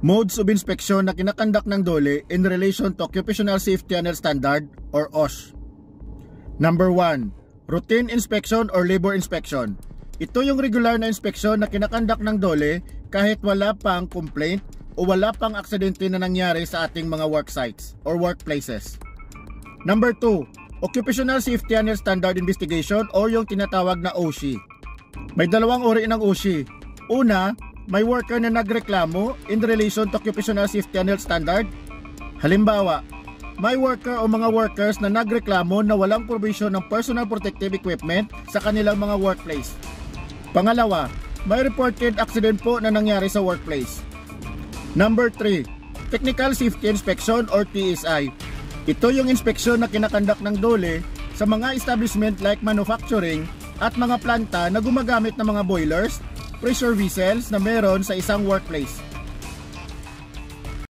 Modes of inspection na kinakandak ng DOLE in relation to Occupational Safety and Health Standard or OSH. Number 1. Routine inspection or labor inspection. Ito yung regular na inspection na kinakandak ng DOLE kahit wala pang complaint o wala pang aksidente na nangyari sa ating mga work sites or workplaces. Number 2. Occupational Safety and Health Standard Investigation o yung tinatawag na OSHI. May dalawang uri ng OSHI. Una, may worker na nagreklamo in relation to Occupational Safety and Health Standard. Halimbawa, may worker o mga workers na nagreklamo na walang provision ng personal protective equipment sa kanilang mga workplace. Pangalawa, may reported accident po na nangyari sa workplace. Number 3, Technical Safety Inspection or TSI. Ito yung inspeksyon na kinakandak ng DOLE sa mga establishment like manufacturing at mga planta na gumagamit ng mga boilers, pressure vessels na meron sa isang workplace.